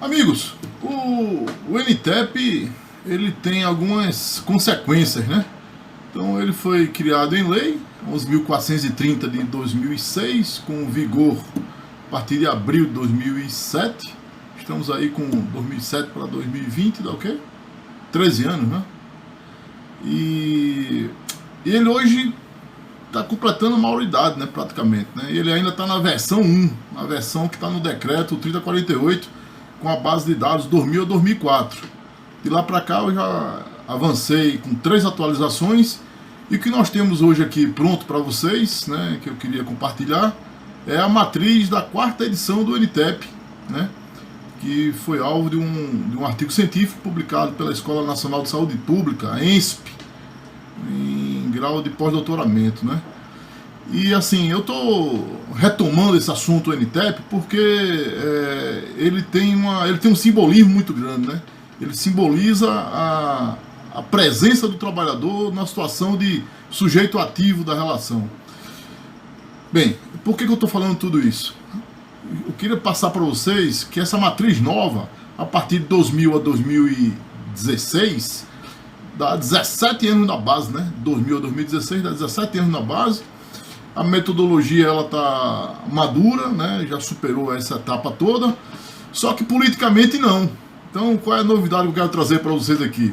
Amigos, o NTEP ele tem algumas consequências, né? Então ele foi criado em lei 11.430 de 2006, com vigor a partir de abril de 2007. Estamos aí com 2007 para 2020, dá o quê? 13 anos, né? E ele hoje está completando a maioridade, né, praticamente, né? Ele ainda está na versão 1, na versão que está no decreto 3048, com a base de dados 2000 a 2004. De lá para cá eu já avancei com 3 atualizações, e o que nós temos hoje aqui pronto para vocês, né, que eu queria compartilhar, é a matriz da 4ª edição do NTEP, né, que foi alvo de um artigo científico publicado pela Escola Nacional de Saúde Pública, a ENSP, em grau de pós-doutoramento, né? E assim, eu estou retomando esse assunto do NTEP porque ele tem um simbolismo muito grande, né? Ele simboliza a presença do trabalhador na situação de sujeito ativo da relação. Bem, por que eu estou falando tudo isso? Eu queria passar para vocês que essa matriz nova, a partir de 2000 a 2016, dá 17 anos na base, né? 2000 a 2016 dá 17 anos na base. A metodologia ela está madura, né? Já superou essa etapa toda. Só que politicamente não. Então, qual é a novidade que eu quero trazer para vocês aqui?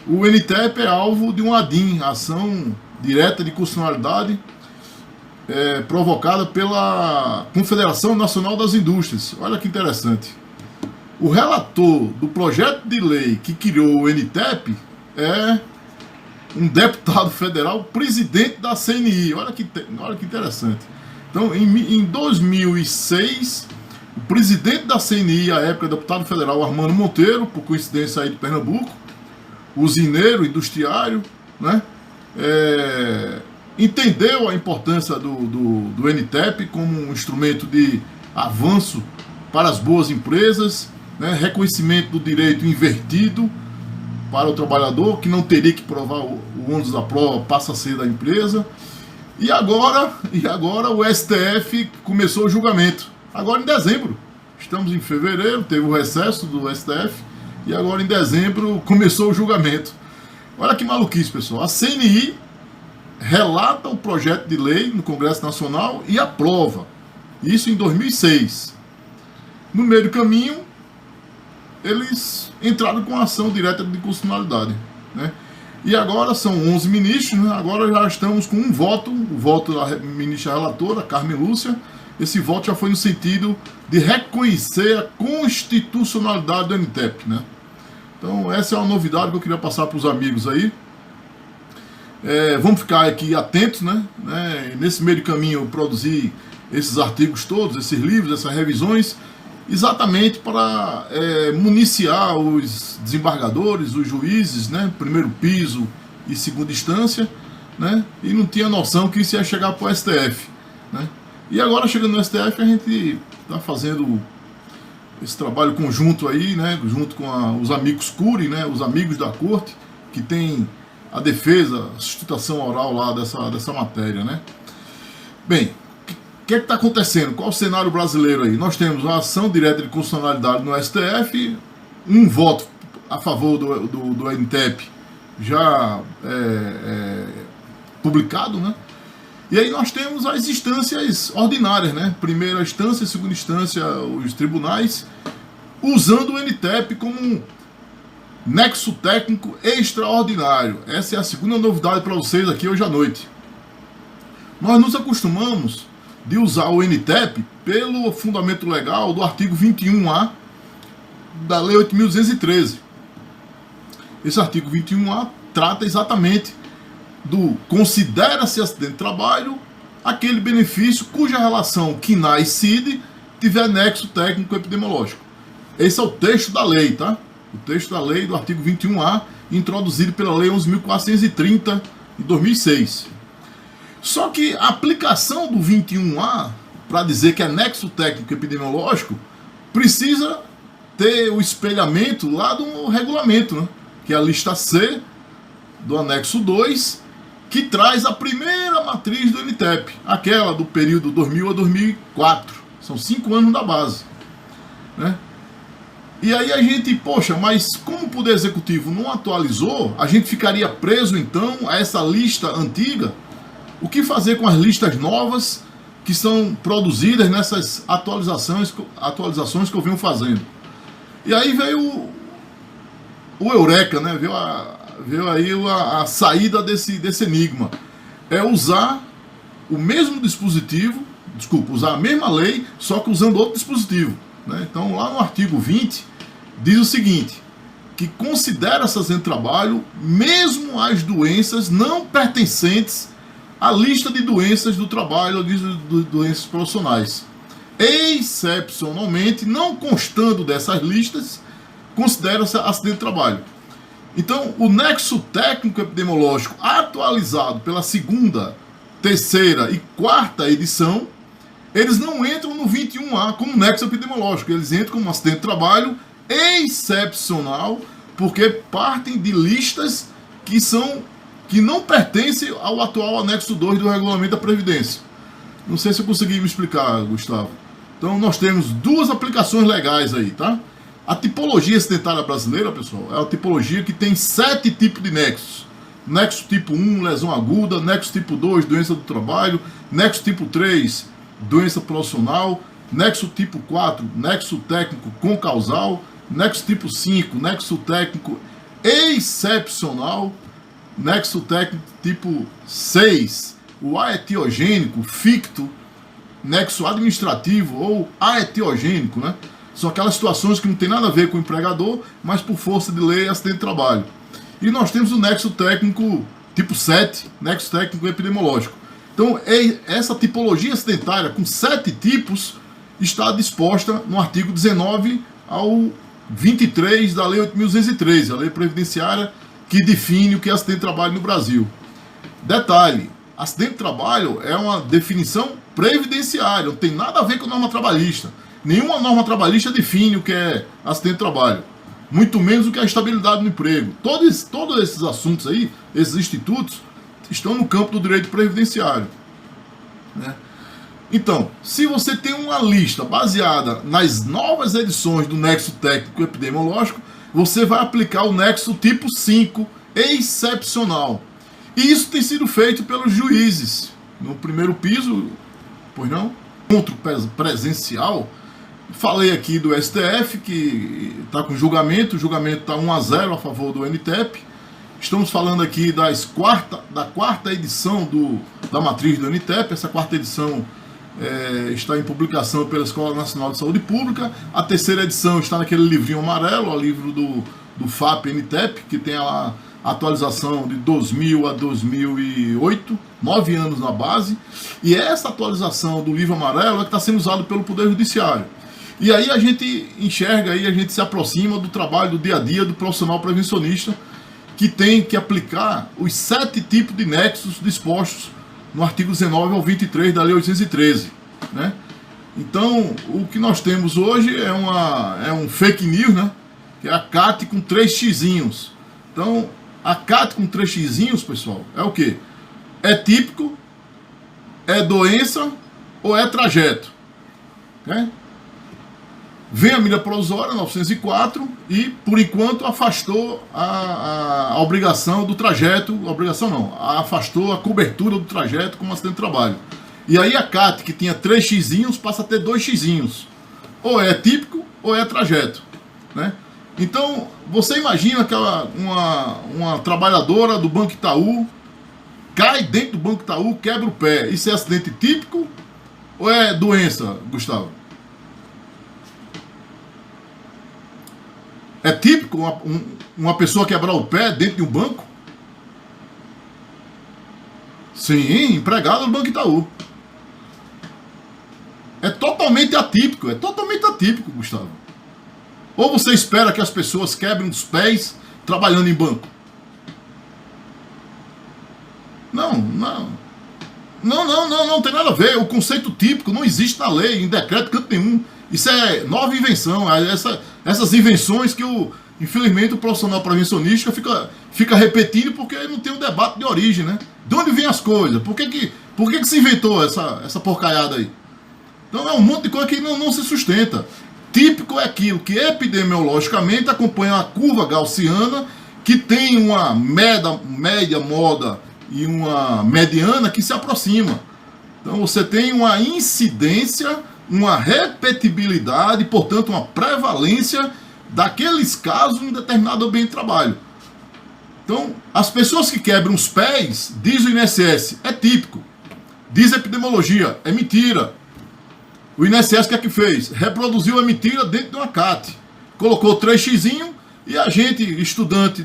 O NTEP é alvo de um ADIM, ação direta de constitucionalidade, provocada pela Confederação Nacional das Indústrias. Olha que interessante. O relator do projeto de lei que criou o NTEP é um deputado federal, presidente da CNI. Olha que interessante. Então, em 2006, o presidente da CNI, à época, deputado federal Armando Monteiro, por coincidência aí de Pernambuco, usineiro, industriário, né, entendeu a importância do NTEP como um instrumento de avanço para as boas empresas, né, reconhecimento do direito invertido para o trabalhador, que não teria que provar o ônus da prova, passa a ser da empresa. E agora o STF começou o julgamento. Agora em dezembro. Estamos em fevereiro, teve o recesso do STF, e agora em dezembro começou o julgamento. Olha que maluquice, pessoal. A CNI relata o projeto de lei no Congresso Nacional e aprova. Isso em 2006. No meio do caminho, eles entraram com ação direta de constitucionalidade, né? E agora são 11 ministros, né? Agora já estamos com um voto, o voto da ministra relatora, Carmen Lúcia. Esse voto já foi no sentido de reconhecer a constitucionalidade do NTEP, né? Então essa é uma novidade que eu queria passar para os amigos aí. Vamos ficar aqui atentos, né? Nesse meio do caminho eu produzi esses artigos todos, esses livros, essas revisões, exatamente para municiar os desembargadores, os juízes, né, primeiro piso e segunda instância, né, e não tinha noção que isso ia chegar para o STF, né. E agora, chegando no STF, a gente está fazendo esse trabalho conjunto aí, né, junto com os amigos curi, né, os amigos da corte, que tem a defesa, a sustentação oral lá dessa matéria, né. Bem, o que está acontecendo? Qual o cenário brasileiro aí? Nós temos uma ação direta de constitucionalidade no STF, um voto a favor do NTEP já publicado, né? E aí nós temos as instâncias ordinárias, né? Primeira instância, segunda instância, os tribunais, usando o NTEP como um nexo técnico extraordinário. Essa é a segunda novidade para vocês aqui hoje à noite. Nós nos acostumamos de usar o NTEP pelo fundamento legal do artigo 21A da Lei 8.213. Esse artigo 21A trata exatamente do considera-se acidente de trabalho aquele benefício cuja relação KNAI-CID tiver nexo técnico epidemiológico. Esse é o texto da lei, tá? O texto da lei do artigo 21A, introduzido pela Lei 11.430 de 2006. Só que a aplicação do 21A, para dizer que é nexo técnico epidemiológico, precisa ter o espelhamento lá do regulamento, né? Que é a lista C do anexo 2, que traz a primeira matriz do NTEP, aquela do período 2000 a 2004. São 5 anos da base, né? E aí a gente, poxa, mas como o Poder Executivo não atualizou, a gente ficaria preso então a essa lista antiga? O que fazer com as listas novas que são produzidas nessas atualizações que eu venho fazendo? E aí veio o Eureka, né? Veio aí a saída desse enigma. É usar o mesmo dispositivo, usar a mesma lei, só que usando outro dispositivo, né? Então lá no artigo 20 diz o seguinte, que considera esse acidente de trabalho mesmo as doenças não pertencentes à lista de doenças do trabalho ou de doenças profissionais. Excepcionalmente, não constando dessas listas, considera-se acidente de trabalho. Então, o nexo técnico epidemiológico atualizado pela segunda, terceira e quarta edição, eles não entram no 21A como nexo epidemiológico, eles entram como acidente de trabalho excepcional, porque partem de listas que não pertencem ao atual anexo 2 do Regulamento da Previdência. Não sei se eu consegui me explicar, Gustavo. Então nós temos duas aplicações legais aí, tá? A tipologia acidentária brasileira, pessoal, é uma tipologia que tem 7 tipos de nexos. Nexo tipo 1, lesão aguda. Nexo tipo 2, doença do trabalho. Nexo tipo 3, doença profissional. Nexo tipo 4, nexo técnico concausal. Nexo tipo 5, nexo técnico excepcional. Nexo técnico tipo 6, o aetiogênico, ficto. Nexo administrativo ou aetiogênico, né? São aquelas situações que não tem nada a ver com o empregador, mas por força de lei é acidente de trabalho. E nós temos o nexo técnico tipo 7, nexo técnico epidemiológico. Então, essa tipologia acidentária com 7 tipos está disposta no artigo 19 ao 23 da Lei 8.213, a Lei Previdenciária, que define o que é acidente de trabalho no Brasil. Detalhe, acidente de trabalho é uma definição previdenciária, não tem nada a ver com norma trabalhista. Nenhuma norma trabalhista define o que é acidente de trabalho, muito menos o que é a estabilidade no emprego. Todos esses assuntos aí, esses institutos, estão no campo do direito previdenciário, né? Então, se você tem uma lista baseada nas novas edições do nexo técnico epidemiológico, você vai aplicar o nexo tipo 5, excepcional. E isso tem sido feito pelos juízes. No primeiro piso, pois não? Encontro presencial, falei aqui do STF, que está com julgamento, o julgamento está 1-0 a favor do NTEP. Estamos falando aqui da quarta edição da matriz do NTEP, essa quarta edição está em publicação pela Escola Nacional de Saúde Pública. A terceira edição está naquele livrinho amarelo, o livro do FAP-NTEP, que tem a atualização de 2000 a 2008, 9 anos na base. E essa atualização do livro amarelo é que está sendo usado pelo Poder Judiciário. E aí a gente enxerga, a gente se aproxima do trabalho do dia a dia do profissional prevencionista, que tem que aplicar os 7 tipos de nexos dispostos no artigo 19 ao 23 da Lei 813, né? Então, o que nós temos hoje é um fake news, né? Que é a CAT com 3 xizinhos. Então, a CAT com 3 xizinhos, pessoal, é o quê? É típico, é doença ou é trajeto, né? Vem a medida provisória 904 e, por enquanto, afastou a obrigação do trajeto, afastou a cobertura do trajeto como acidente de trabalho. E aí a CAT, que tinha 3 xizinhos, passa a ter 2 xizinhos. Ou é típico ou é trajeto, né? Então, você imagina que uma trabalhadora do Banco Itaú cai dentro do Banco Itaú, quebra o pé. Isso é acidente típico ou é doença, Gustavo? É típico uma pessoa quebrar o pé dentro de um banco? Sim, empregado do Banco Itaú. É totalmente atípico, Gustavo. Ou você espera que as pessoas quebrem os pés trabalhando em banco? Não tem nada a ver. O conceito típico não existe na lei, em decreto, canto nenhum. Isso é nova invenção. Essas invenções que, infelizmente, o profissional prevencionista fica repetindo porque não tem um debate de origem, né? De onde vêm as coisas? Por que se inventou essa porcaiada aí? Então é um monte de coisa que não se sustenta. Típico é aquilo que epidemiologicamente acompanha a curva gaussiana, que tem uma média, moda e uma mediana que se aproxima. Então você tem uma incidência, uma repetibilidade, portanto uma prevalência daqueles casos em determinado ambiente de trabalho. Então, as pessoas que quebram os pés, diz o INSS, é típico. Diz a epidemiologia, é mentira. O INSS o que é que fez? Reproduziu a mentira dentro de uma CAT. Colocou 3x e a gente, estudante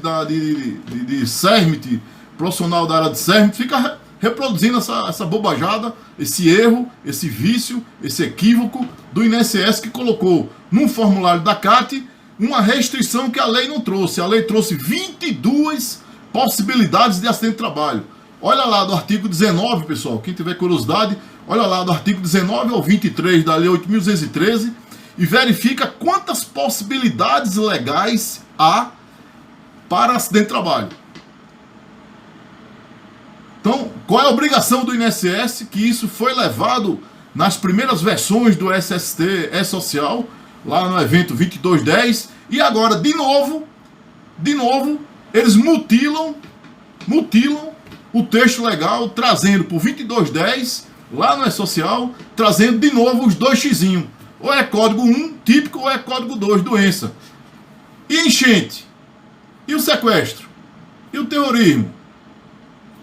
de CERMIT, profissional da área de CERMIT, fica reproduzindo essa bobajada, esse erro, esse vício, esse equívoco do INSS, que colocou num formulário da CAT uma restrição que a lei não trouxe. A lei trouxe 22 possibilidades de acidente de trabalho. Olha lá do artigo 19, pessoal, quem tiver curiosidade, olha lá do artigo 19 ao 23 da lei 8.213 e verifica quantas possibilidades legais há para acidente de trabalho. Então, qual é a obrigação do INSS? Que isso foi levado nas primeiras versões do SST E-Social, lá no evento 2210, e agora, de novo, eles mutilam o texto legal, trazendo por 2210, lá no E-Social, trazendo de novo os 2x. Ou é código 1, típico, ou é código 2, doença. E enchente? E o sequestro? E o terrorismo?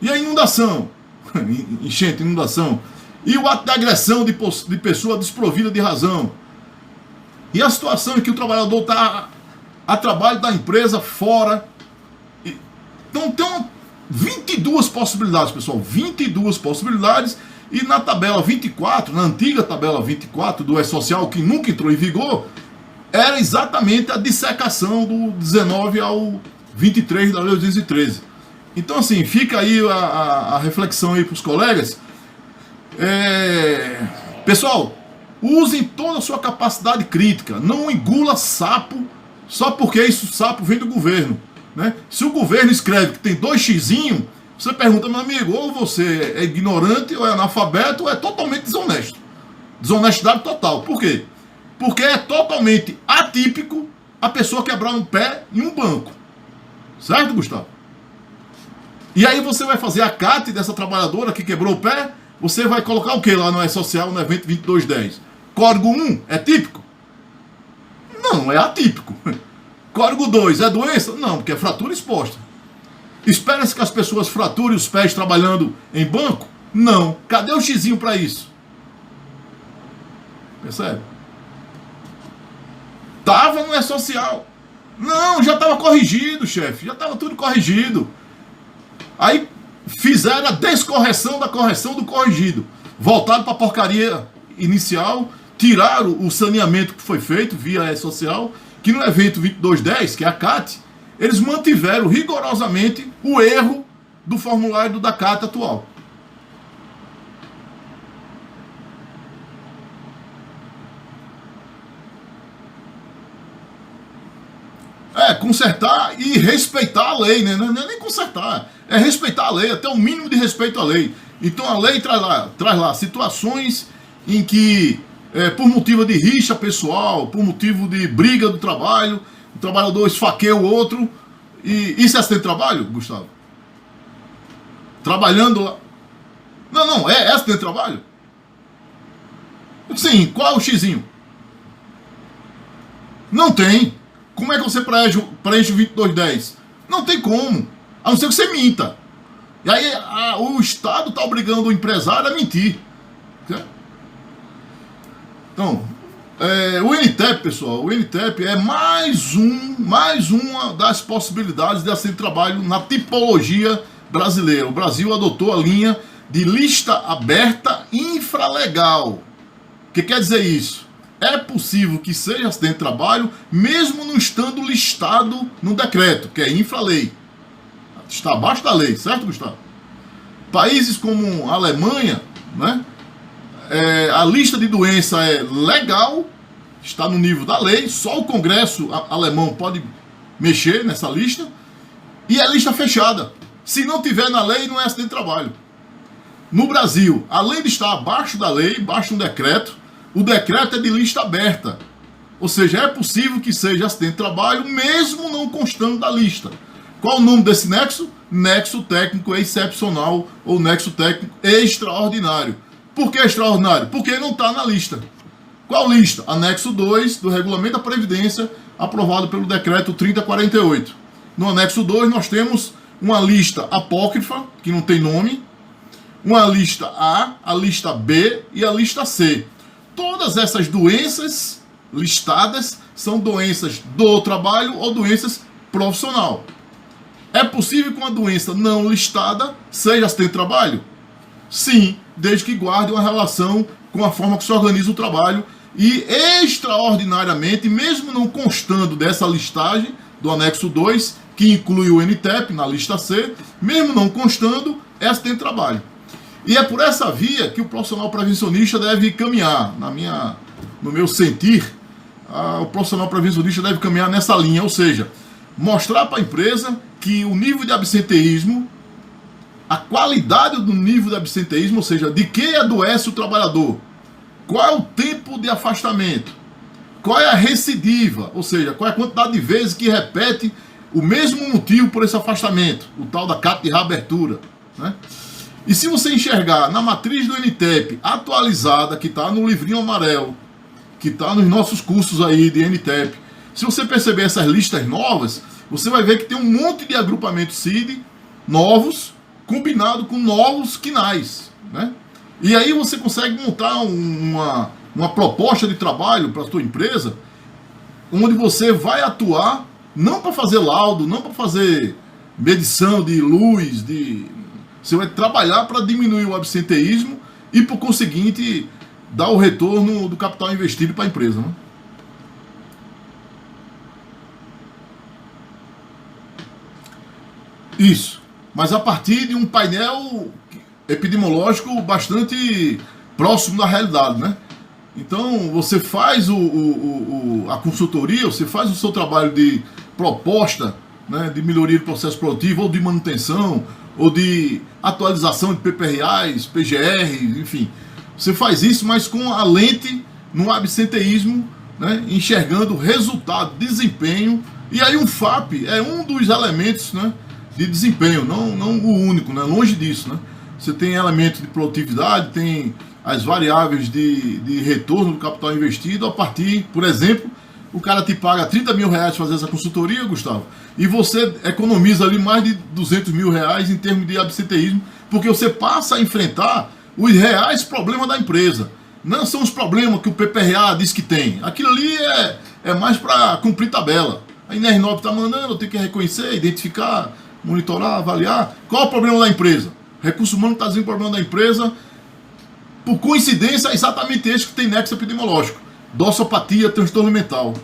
E a inundação? Enchente, inundação. E o ato de agressão de pessoa desprovida de razão? E a situação em que o trabalhador está a trabalho da empresa fora? Então tem 22 possibilidades, pessoal. 22 possibilidades. E na tabela 24, na antiga tabela 24 do E-Social, que nunca entrou em vigor, era exatamente a dissecação do 19 ao 23 da lei 213. Então, assim, fica aí a reflexão aí para os colegas. Pessoal, usem toda a sua capacidade crítica. Não engula sapo só porque sapo vem do governo, né? Se o governo escreve que tem 2x, você pergunta, meu amigo, ou você é ignorante, ou é analfabeto, ou é totalmente desonesto. Desonestidade total. Por quê? Porque é totalmente atípico a pessoa quebrar um pé em um banco. Certo, Gustavo? E aí você vai fazer a CAT dessa trabalhadora que quebrou o pé, você vai colocar o que lá no E-Social, no evento 2210? Código 1 é típico? Não, é atípico. Código 2 é doença? Não, porque é fratura exposta. Espera-se que as pessoas fraturem os pés trabalhando em banco? Não. Cadê o xizinho para isso? Percebe? Tava no E-Social. Não, já estava corrigido, chefe. Já estava tudo corrigido. Aí fizeram a descorreção da correção do corrigido. Voltaram para a porcaria inicial, tiraram o saneamento que foi feito via E-Social, que no evento 2210, que é a CAT, eles mantiveram rigorosamente o erro do formulário da CAT atual. Consertar e respeitar a lei, né? Não é nem consertar, é respeitar a lei, até o mínimo de respeito à lei. Então a lei traz lá situações em que, por motivo de rixa pessoal, por motivo de briga do trabalho, o trabalhador esfaqueia o outro. E isso é acidente de trabalho, Gustavo? Trabalhando lá. Não, é acidente de trabalho? Sim, qual é o xizinho? Não tem. Como é que você preenche o 2210? Não tem como. A não ser que você minta. E aí o Estado está obrigando o empresário a mentir. Então, o NTEP, pessoal, o NTEP é mais uma das possibilidades de acidente de trabalho na tipologia brasileira. O Brasil adotou a linha de lista aberta infralegal. O que quer dizer isso? É possível que seja acidente de trabalho, mesmo não estando listado no decreto, que é infralei. Está abaixo da lei, certo, Gustavo? Países como a Alemanha, né? A lista de doença é legal, está no nível da lei, só o Congresso alemão pode mexer nessa lista, e é lista fechada. Se não tiver na lei, não é acidente de trabalho. No Brasil, além de estar abaixo da lei, abaixo de um decreto, o decreto é de lista aberta. Ou seja, é possível que seja acidente de trabalho, mesmo não constando da lista. Qual o nome desse nexo? Nexo técnico excepcional ou nexo técnico extraordinário. Por que extraordinário? Porque não está na lista. Qual lista? Anexo 2 do Regulamento da Previdência, aprovado pelo Decreto 3048. No anexo 2 nós temos uma lista apócrifa, que não tem nome, uma lista a lista B e a lista C. Todas essas doenças listadas são doenças do trabalho ou doenças profissional. É possível que uma doença não listada seja acidente de trabalho? Sim, desde que guarde uma relação com a forma que se organiza o trabalho e, extraordinariamente, mesmo não constando dessa listagem do anexo 2, que inclui o NTEP na lista C, mesmo não constando, é acidente de trabalho. E é por essa via que o profissional prevencionista deve caminhar, no meu sentir, o profissional prevencionista deve caminhar nessa linha, ou seja, mostrar para a empresa que o nível de absenteísmo, a qualidade do nível de absenteísmo, ou seja, de que adoece o trabalhador, qual é o tempo de afastamento, qual é a recidiva, ou seja, qual é a quantidade de vezes que repete o mesmo motivo por esse afastamento, o tal da carta de reabertura, né? E se você enxergar na matriz do NTEP atualizada, que está no livrinho amarelo, que está nos nossos cursos aí de NTEP, se você perceber essas listas novas, você vai ver que tem um monte de agrupamentos CID novos, combinado com novos quinais, né? E aí você consegue montar uma proposta de trabalho para a sua empresa, onde você vai atuar não para fazer laudo, não para fazer medição de luz, você vai trabalhar para diminuir o absenteísmo e, por conseguinte, dar o retorno do capital investido para a empresa, né? Isso, mas a partir de um painel epidemiológico bastante próximo da realidade, né? Então, você faz a consultoria, você faz o seu trabalho de proposta, né, de melhoria do processo produtivo, ou de manutenção, ou de atualização de PPRAs, PGR, enfim. Você faz isso, mas com a lente no absenteísmo, né, enxergando resultado, desempenho, e aí um FAP é um dos elementos, né, de desempenho, não o único, né, longe disso, né. Você tem elementos de produtividade, tem as variáveis de retorno do capital investido a partir, por exemplo, o cara te paga 30 mil reais para fazer essa consultoria, Gustavo, e você economiza ali mais de 200 mil reais em termos de absenteísmo, porque você passa a enfrentar os reais problemas da empresa. Não são os problemas que o PPRA diz que tem. Aquilo ali é mais para cumprir tabela. A INR9 está mandando, eu tenho que reconhecer, identificar, monitorar, avaliar. Qual é o problema da empresa? O recurso humano está dizendo o problema da empresa. Por coincidência, é exatamente esse que tem nexo epidemiológico: dossopatia, transtorno mental.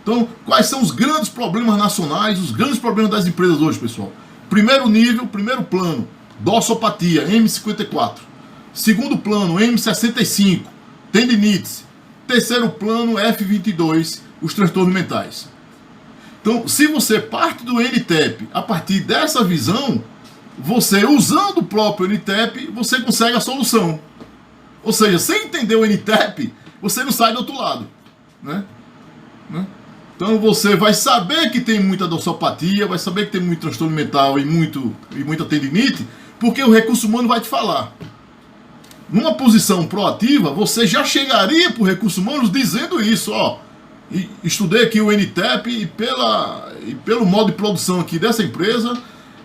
Então, quais são os grandes problemas nacionais, os grandes problemas das empresas hoje, pessoal? Primeiro nível, primeiro plano, dossopatia, M54. Segundo plano, M65, tendinites. Terceiro plano, F22, os transtornos mentais. Então, se você parte do NTEP a partir dessa visão, você, usando o próprio NTEP, você consegue a solução. Ou seja, sem entender o NTEP, você não sai do outro lado, né? Então você vai saber que tem muita dossopatia, vai saber que tem muito transtorno mental e muita tendinite, porque o recurso humano vai te falar. Numa posição proativa, você já chegaria para o recurso humano dizendo isso, ó. Estudei aqui o NTEP e pelo modo de produção aqui dessa empresa,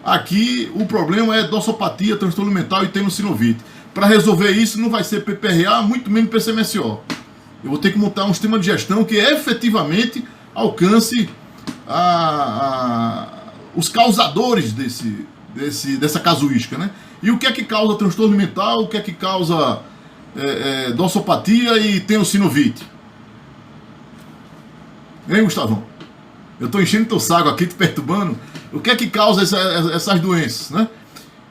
aqui o problema é dossopatia, transtorno mental e tenossinovite. Para resolver isso não vai ser PPRA, muito menos PCMSO. Eu vou ter que montar um sistema de gestão que efetivamente alcance os causadores dessa casuística, né? E o que é que causa transtorno mental, o que é que causa dossopatia e tenossinovite? Hein, Gustavão? Eu estou enchendo teu saco aqui, te perturbando. O que é que causa essas doenças, né?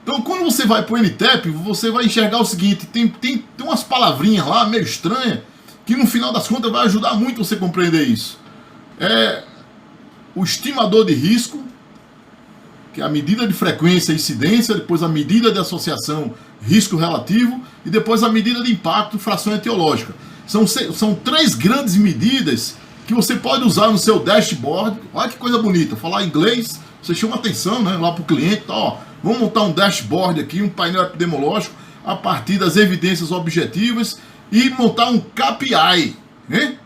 Então, quando você vai para o NTEP, você vai enxergar o seguinte: tem umas palavrinhas lá meio estranhas, que no final das contas vai ajudar muito você a compreender isso. É o estimador de risco, que é a medida de frequência e incidência, depois a medida de associação risco relativo e depois a medida de impacto fração etiológica. São três grandes medidas que você pode usar no seu dashboard. Olha que coisa bonita, falar inglês, você chama atenção, né, lá para o cliente, tá, ó, vamos montar um dashboard aqui, um painel epidemiológico, a partir das evidências objetivas e montar um KPI, né?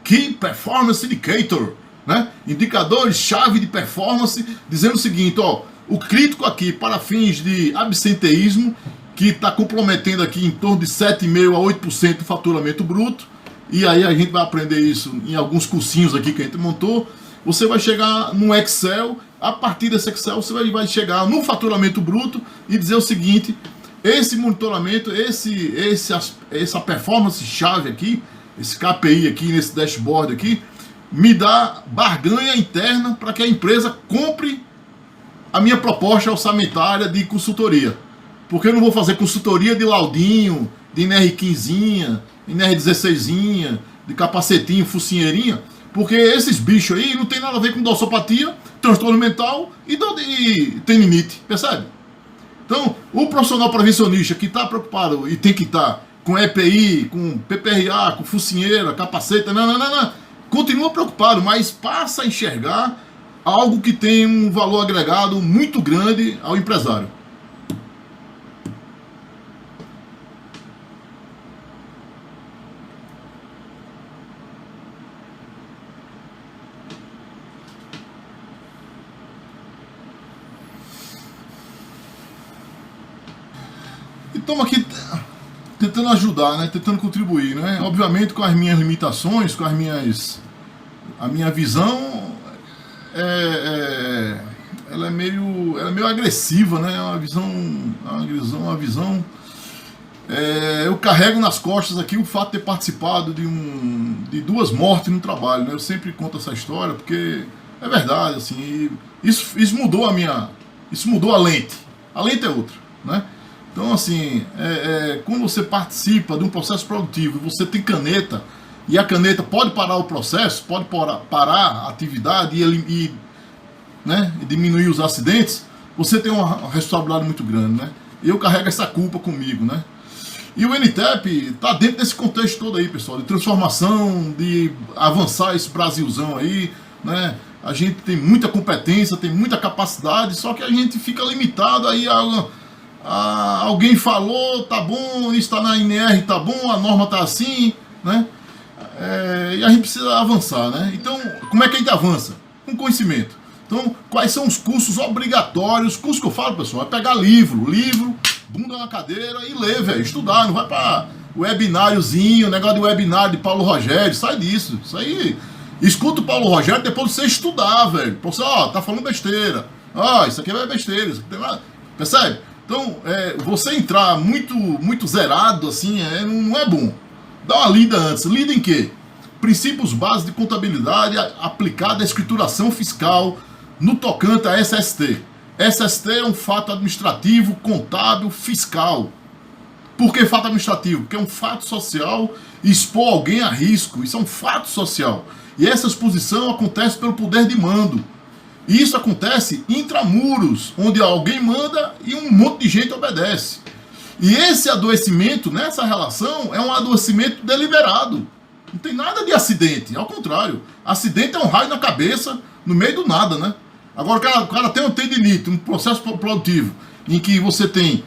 Key Performance Indicator, né? Indicadores-chave de performance, dizendo o seguinte, ó, o crítico aqui para fins de absenteísmo, que está comprometendo aqui em torno de 7,5% a 8% do faturamento bruto, e aí a gente vai aprender isso em alguns cursinhos aqui que a gente montou. Você vai chegar no Excel, a partir desse Excel você vai chegar no faturamento bruto e dizer o seguinte, esse monitoramento, essa performance-chave aqui, esse KPI aqui, nesse dashboard aqui, me dá barganha interna para que a empresa compre a minha proposta orçamentária de consultoria. Porque eu não vou fazer consultoria de laudinho, de NR15, NR16, de capacetinho, focinheirinha, porque esses bichos aí não tem nada a ver com dossopatia, transtorno mental e tendinite, percebe? Então, o profissional prevencionista que está preocupado e tem que estar com EPI, com PPRA, com focinheira, capacete, não, continua preocupado, mas passa a enxergar algo que tem um valor agregado muito grande ao empresário. Estamos aqui tentando ajudar, né? Tentando contribuir, né? Obviamente com as minhas limitações, com a minha visão, ela é meio agressiva, né? Uma visão. Eu carrego nas costas aqui o fato de ter participado de 2 mortes no trabalho, né? Eu sempre conto essa história porque é verdade, assim. Isso mudou isso mudou a lente. A lente é outra, né? Então, assim, quando você participa de um processo produtivo, você tem caneta, e a caneta pode parar o processo, pode parar a atividade e diminuir os acidentes, você tem uma responsabilidade muito grande, né? E eu carrego essa culpa comigo, né? E o NTEP está dentro desse contexto todo aí, pessoal, de transformação, de avançar esse Brasilzão aí, né? A gente tem muita competência, tem muita capacidade, só que a gente fica limitado aí alguém falou, tá bom, isso está na INR, tá bom, a norma tá assim, né? E a gente precisa avançar, né? Então, como é que a gente avança? Com conhecimento. Então, quais são os cursos obrigatórios? Os cursos que eu falo, pessoal, é pegar livro, bunda na cadeira e ler, velho, estudar, não vai para webináriozinho, negócio de webinário de Paulo Rogério, sai disso, isso aí. Escuta o Paulo Rogério depois de você estudar, velho. Você, tá falando besteira. Isso aqui é besteira, isso aqui tem nada. Percebe? Então, você entrar muito zerado, assim, não é bom. Dá uma lida antes. Lida em quê? Princípios básicos de contabilidade aplicada à escrituração fiscal no tocante a SST. SST é um fato administrativo, contábil, fiscal. Por que fato administrativo? Porque é um fato social e expor alguém a risco. Isso é um fato social. E essa exposição acontece pelo poder de mando. E isso acontece intramuros, onde alguém manda e um monte de gente obedece. E esse adoecimento, nessa relação, é um adoecimento deliberado. Não tem nada de acidente, ao contrário. Acidente é um raio na cabeça, no meio do nada, né? Agora o cara tem um tendinite, um processo produtivo, em que você tem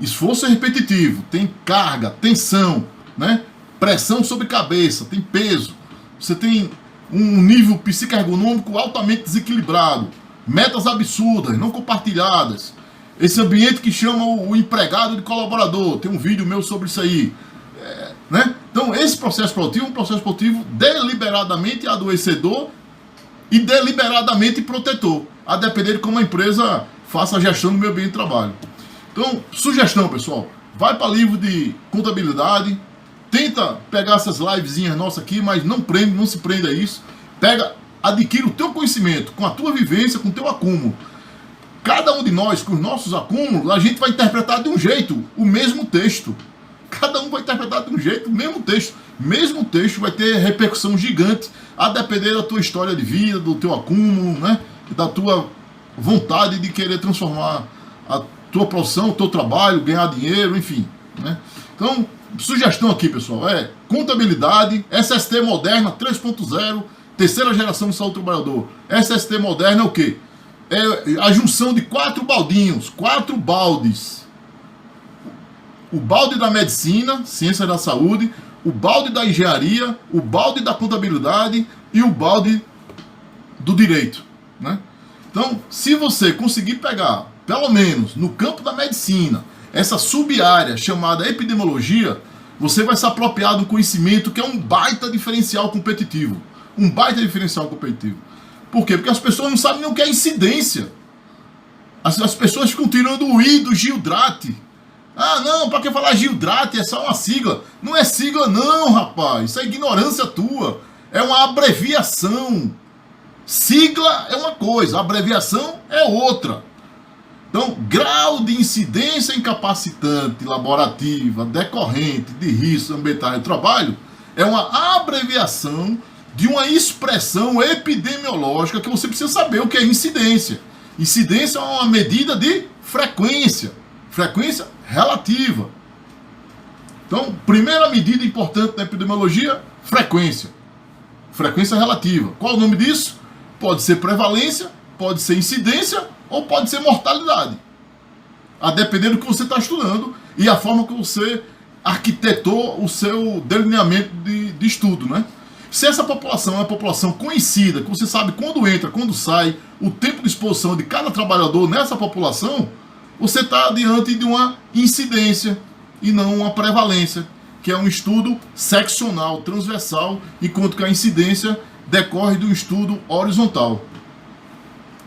esforço repetitivo, tem carga, tensão, né? Pressão sobre cabeça, tem peso. Você tem um nível psicoergonômico altamente desequilibrado, metas absurdas, não compartilhadas, esse ambiente que chama o empregado de colaborador, tem um vídeo meu sobre isso aí, né? Então esse processo produtivo é um processo produtivo deliberadamente adoecedor e deliberadamente protetor, a depender de como a empresa faça a gestão do meio ambiente de trabalho. Então, sugestão, pessoal, vai para livro de contabilidade. Tenta pegar essas livezinhas nossas aqui, mas não se prenda a isso. Adquire o teu conhecimento, com a tua vivência, com o teu acúmulo. Cada um de nós, com os nossos acúmulos, a gente vai interpretar de um jeito o mesmo texto. Cada um vai interpretar de um jeito o mesmo texto. Mesmo texto vai ter repercussão gigante, a depender da tua história de vida, do teu acúmulo, né? Da tua vontade de querer transformar a tua profissão, o teu trabalho, ganhar dinheiro, enfim, né? Então, sugestão aqui, pessoal, contabilidade, SST moderna 3.0, terceira geração de saúde do trabalhador. SST moderna é o quê? É a junção de 4 baldinhos, 4 baldes. O balde da medicina, ciência da saúde, o balde da engenharia, o balde da contabilidade e o balde do direito, né? Então, se você conseguir pegar, pelo menos no campo da medicina, essa sub-área chamada epidemiologia, você vai se apropriar de um conhecimento que é um baita diferencial competitivo. Um baita diferencial competitivo. Por quê? Porque as pessoas não sabem nem o que é incidência. As pessoas ficam tirando o I do Gildrate. Ah, não, para que falar Gildrate? É só uma sigla. Não é sigla não, rapaz. Isso é ignorância tua. É uma abreviação. Sigla é uma coisa, abreviação é outra. Então, grau de incidência incapacitante laborativa decorrente de riscos ambientais de trabalho é uma abreviação de uma expressão epidemiológica que você precisa saber o que é incidência. Incidência é uma medida de frequência. Frequência relativa. Então, primeira medida importante na epidemiologia, frequência. Frequência relativa. Qual o nome disso? Pode ser prevalência, pode ser incidência ou pode ser mortalidade. A depender do que você está estudando e a forma que você arquitetou o seu delineamento de estudo, né? Se essa população é uma população conhecida, que você sabe quando entra, quando sai, o tempo de exposição de cada trabalhador nessa população, você está diante de uma incidência e não uma prevalência, que é um estudo seccional, transversal, enquanto que a incidência decorre de um estudo horizontal.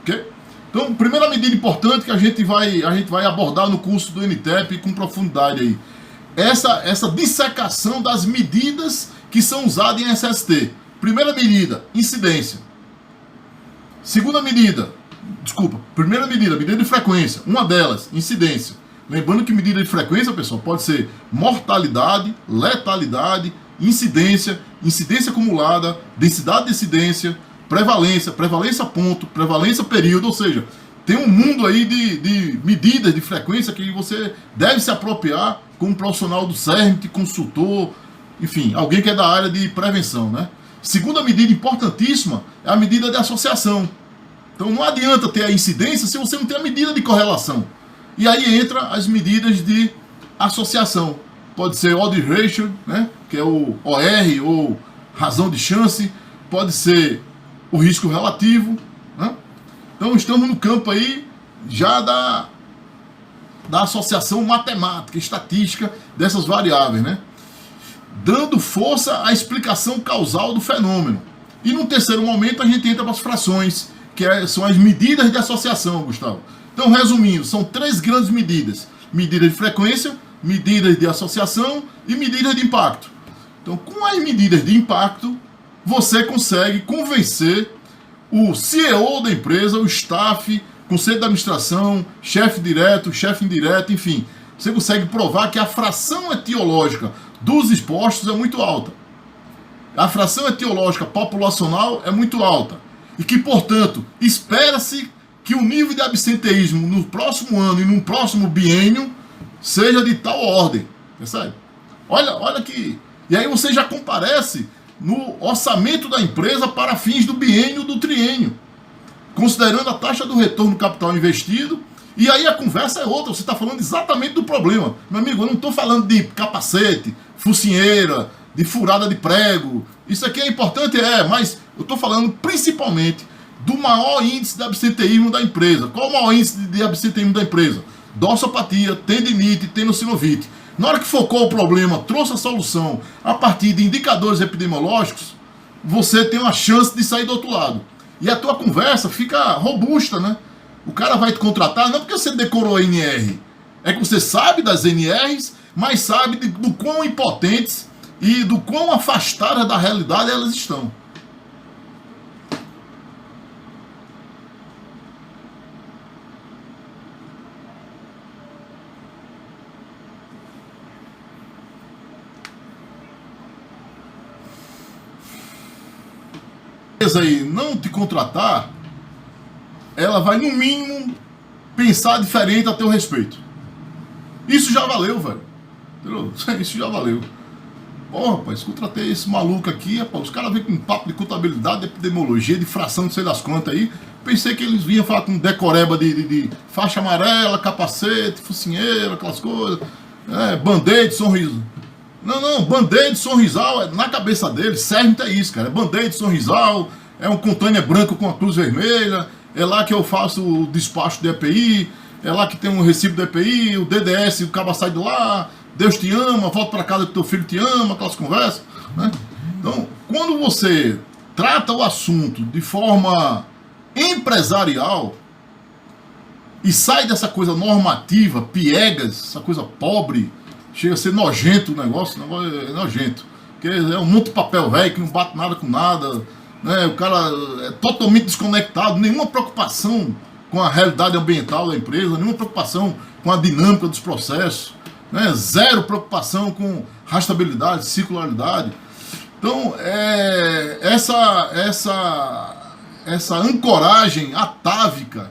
Ok? Então, primeira medida importante que a gente vai abordar no curso do NTEP com profundidade aí. Essa dissecação das medidas que são usadas em SST. Primeira medida, incidência. Primeira medida, medida de frequência. Uma delas, incidência. Lembrando que medida de frequência, pessoal, pode ser mortalidade, letalidade, incidência, incidência acumulada, densidade de incidência, prevalência, prevalência ponto, prevalência período, ou seja, tem um mundo aí de medidas de frequência que você deve se apropriar como profissional do CERMIT, consultor, enfim, alguém que é da área de prevenção, né? Segunda medida importantíssima é a medida de associação. Então não adianta ter a incidência se você não tem a medida de correlação. E aí entra as medidas de associação. Pode ser odd ratio, né? Que é o OR ou razão de chance, pode ser o risco relativo, né? Então estamos no campo aí já da associação matemática, estatística dessas variáveis, né? Dando força à explicação causal do fenômeno. E no terceiro momento a gente entra para as frações, que são as medidas de associação, Gustavo. Então, resumindo, são 3 grandes medidas. Medidas de frequência, medidas de associação e medidas de impacto. Então, com as medidas de impacto, você consegue convencer o CEO da empresa, o staff, conselho de administração, chefe direto, chefe indireto, enfim. Você consegue provar que a fração etiológica dos expostos é muito alta. A fração etiológica populacional é muito alta. E que, portanto, espera-se que o nível de absenteísmo no próximo ano e no próximo biênio seja de tal ordem. Percebe? Olha que... E aí você já comparece no orçamento da empresa para fins do biênio do triênio, considerando a taxa do retorno do capital investido. E aí a conversa é outra, você está falando exatamente do problema. Meu amigo, eu não estou falando de capacete, focinheira, de furada de prego. Isso aqui é importante, mas eu estou falando principalmente do maior índice de absenteísmo da empresa. Qual o maior índice de absenteísmo da empresa? Dorsopatia, tendinite, tendinossinovite. Na hora que focou o problema, trouxe a solução a partir de indicadores epidemiológicos, você tem uma chance de sair do outro lado. E a tua conversa fica robusta, né? O cara vai te contratar não porque você decorou a NR, é que você sabe das NRs, mas sabe do quão impotentes e do quão afastadas da realidade elas estão. Aí não te contratar, ela vai no mínimo pensar diferente a teu respeito. Isso já valeu, velho. Entendeu? Isso já valeu. Pô, rapaz, contratei esse maluco aqui, rapaz, os caras vêm com um papo de contabilidade, de epidemiologia, de fração, não sei das quantas aí. Pensei que eles vinham falar com decoreba de faixa amarela, capacete, focinheiro, aquelas coisas, band-aid, sorriso. Não, band-aid, sorrisal, na cabeça deles, CERMIT é isso, cara, é band-aid, sorrisal, é um container branco com a cruz vermelha, é lá que eu faço o despacho de EPI, é lá que tem um recibo de EPI, o DDS, o cabo sai de lá, Deus te ama, volta para casa que teu filho te ama, aquelas conversas, né? Então, quando você trata o assunto de forma empresarial e sai dessa coisa normativa, piegas, essa coisa pobre, chega a ser nojento o negócio é nojento, porque é um monte de papel velho que não bate nada com nada, né? O cara é totalmente desconectado, nenhuma preocupação com a realidade ambiental da empresa, nenhuma preocupação com a dinâmica dos processos, né? Zero preocupação com rastreabilidade, circularidade. Então, essa ancoragem atávica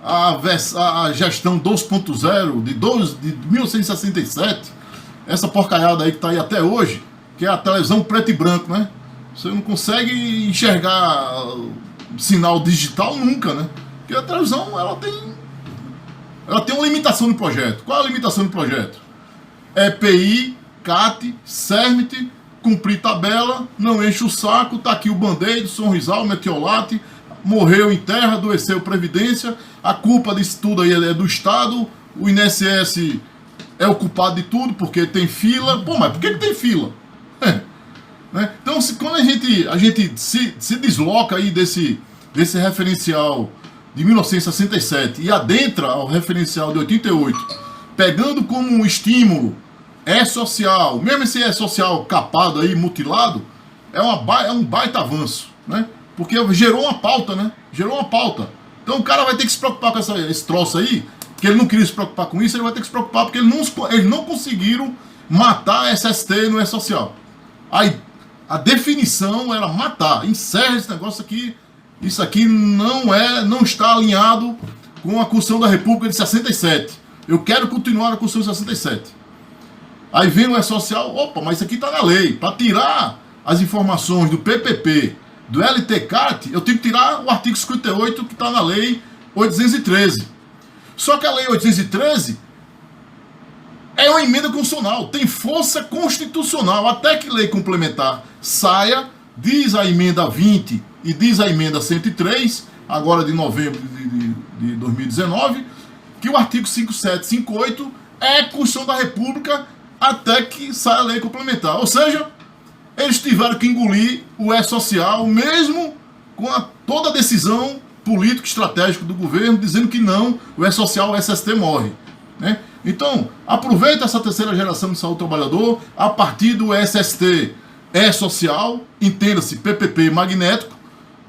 à gestão 2.0 de 1967, essa porcaiada aí que está aí até hoje, que é a televisão preto e branco, né? Você não consegue enxergar sinal digital nunca, né? Porque a televisão, ela tem uma limitação no projeto. Qual é a limitação do projeto? EPI, CAT, CERMIT, cumprir tabela, não enche o saco, tá aqui o band-aid, sorrisal, metiolate, morreu em terra, adoeceu Previdência, a culpa disso tudo aí é do Estado, o INSS é o culpado de tudo, porque tem fila. Pô, mas por que tem fila? Né? Então, quando a gente se desloca aí desse referencial de 1967 e adentra ao referencial de 88, pegando como um estímulo social, mesmo esse social capado aí, mutilado, é um baita avanço, né? Porque gerou uma pauta, né? Gerou uma pauta. Então o cara vai ter que se preocupar com esse troço aí, que ele não queria se preocupar com isso, ele vai ter que se preocupar porque eles não conseguiram matar a SST no E-Social. Aí, a definição era matar, encerra esse negócio aqui, isso aqui não está alinhado com a Constituição da República de 67. Eu quero continuar a Constituição de 67. Aí vem o E-Social, opa, mas isso aqui está na lei. Para tirar as informações do PPP, do LTCAT, eu tenho que tirar o artigo 58 que está na lei 813. Só que a lei 813 é uma emenda constitucional, tem força constitucional. Até que lei complementar saia, diz a emenda 20 e diz a emenda 103, agora de novembro de 2019, que o artigo 5758 é Constituição da República até que saia a lei complementar. Ou seja, eles tiveram que engolir o E-Social, mesmo com toda a decisão política e estratégica do governo, dizendo que não, o E-Social, o SST morre, né? Então, aproveita essa terceira geração de saúde do trabalhador, a partir do SST E-Social, entenda-se, PPP magnético,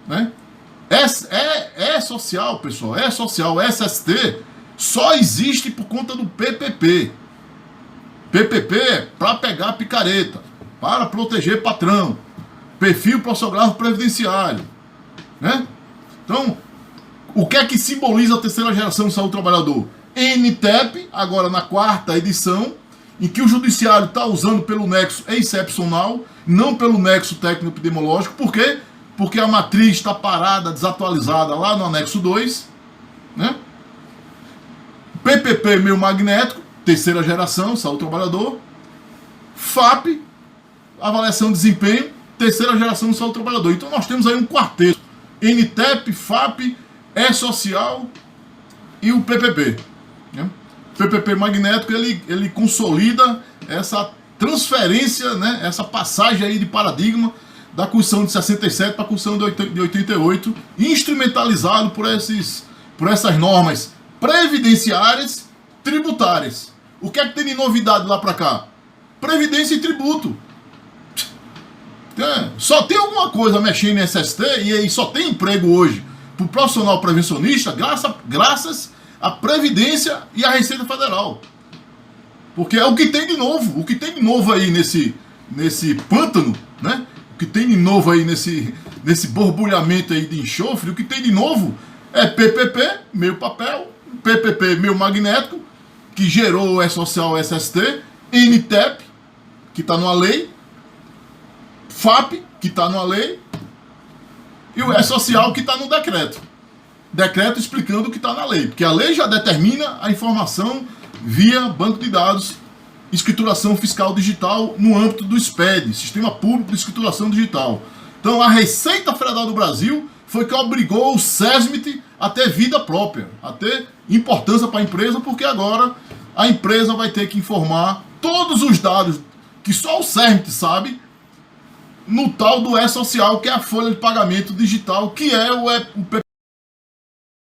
né? E-Social, pessoal, E-Social, SST, só existe por conta do PPP. PPP é para pegar picareta, para proteger patrão, perfil prossográfico previdenciário, né? Então, o que é que simboliza a terceira geração de saúde do trabalhador? NTEP, agora na 4ª edição, em que o judiciário está usando pelo nexo excepcional, não pelo nexo técnico-epidemiológico. Por quê? Porque a matriz está parada, desatualizada lá no anexo 2, né? PPP meio magnético, terceira geração, saúde do trabalhador. FAP, avaliação de desempenho, terceira geração de saúde do trabalhador. Então nós temos aí um quarteto: NTEP, FAP, E-Social e o PPP, né? O PPP magnético, ele consolida essa transferência, né? Essa passagem aí de paradigma da Constituição de 67 para a Constituição de 88, instrumentalizado por essas normas previdenciárias, tributárias. O que é que tem de novidade lá para cá? Previdência e tributo. Só tem alguma coisa mexendo em SST e aí só tem emprego hoje para o profissional prevencionista graças à Previdência e à Receita Federal. Porque é o que tem de novo. O que tem de novo aí nesse pântano, né? O que tem de novo aí nesse borbulhamento aí de enxofre, o que tem de novo é PPP, meio papel, PPP meio magnético, que gerou o E-Social SST, NTEP, que está numa lei, FAP, que está na lei, e o E-Social, que está no decreto. Decreto explicando o que está na lei, porque a lei já determina a informação via banco de dados, escrituração fiscal digital no âmbito do SPED, Sistema Público de Escrituração Digital. Então a Receita Federal do Brasil foi que obrigou o SESMIT a ter vida própria, a ter importância para a empresa, porque agora a empresa vai ter que informar todos os dados que só o SESMIT sabe no tal do E-Social, que é a folha de pagamento digital, que é o